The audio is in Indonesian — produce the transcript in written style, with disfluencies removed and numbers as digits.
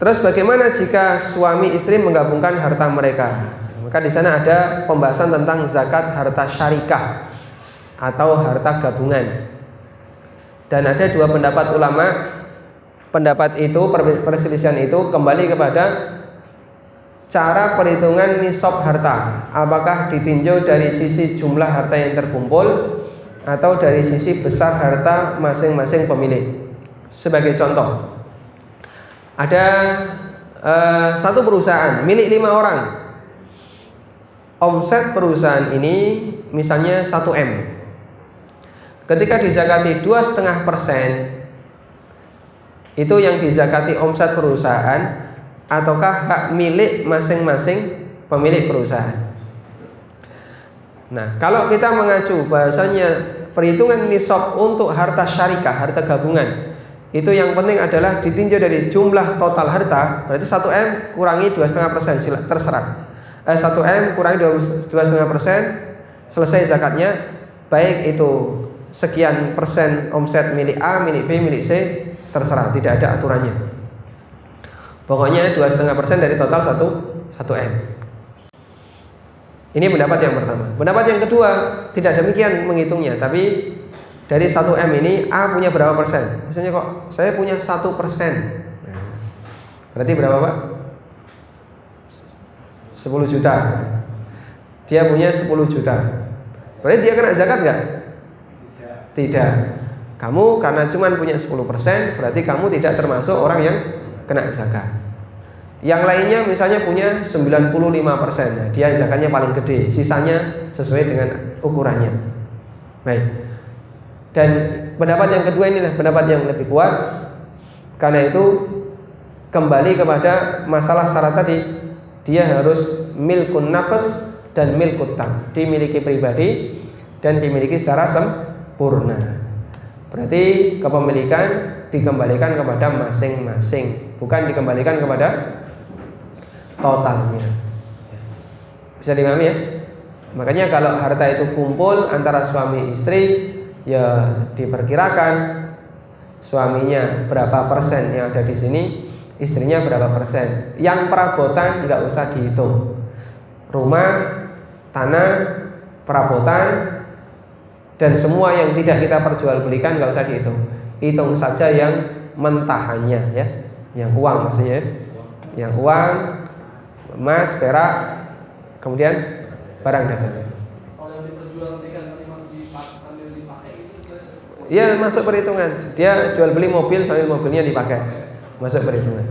Terus bagaimana jika suami istri menggabungkan harta mereka? Maka di sana ada pembahasan tentang zakat harta syarikah atau harta gabungan. Dan ada dua pendapat ulama. Pendapat itu, perselisihan itu kembali kepada cara perhitungan nisab harta. Apakah ditinjau dari sisi jumlah harta yang terkumpul atau dari sisi besar harta masing-masing pemilik. Sebagai contoh, ada satu perusahaan milik 5 orang. Omset perusahaan ini misalnya 1M. Ketika dizakati 2,5%, itu yang dizakati omset perusahaan ataukah hak milik masing-masing pemilik perusahaan. Nah, kalau kita mengacu bahasanya perhitungan nisab untuk harta syarikah, harta gabungan, itu yang penting adalah ditinjau dari jumlah total harta. Berarti 1M kurangi 2,5%, terserah. 1M kurangi 2,5%, selesai zakatnya. Baik itu sekian persen omset milik A, milik B, milik C, terserah, tidak ada aturannya. Pokoknya 2,5% dari total 1M. Ini pendapat yang pertama. Pendapat yang kedua, tidak demikian menghitungnya, tapi dari 1M ini A punya berapa persen? Misalnya kok saya punya 1%. Berarti berapa Pak? 10 juta. Dia punya 10 juta. Berarti dia kena zakat nggak? Tidak. Kamu karena cuma punya 10%, berarti kamu tidak termasuk orang yang kena zakat. Yang lainnya misalnya punya 95%. Nah, dia zakatnya paling gede, sisanya sesuai dengan ukurannya. Baik. Dan pendapat yang kedua inilah pendapat yang lebih kuat. Karena itu kembali kepada masalah syarat tadi, dia harus milkun nafas dan milkut tam, dimiliki pribadi dan dimiliki secara sempurna. Berarti kepemilikan dikembalikan kepada masing-masing, bukan dikembalikan kepada totalnya. Bisa dipahami ya? Makanya kalau harta itu kumpul antara suami istri, ya diperkirakan suaminya berapa persen yang ada di sini, istrinya berapa persen. Yang perabotan nggak usah dihitung. Rumah, tanah, perabotan, dan semua yang tidak kita perjualbelikan nggak usah dihitung. Hitung saja yang mentahannya ya, yang uang maksudnya, yang uang, emas, perak, kemudian barang dagangan. Ya masuk perhitungan. Dia jual beli mobil sambil mobilnya dipakai, masuk perhitungan.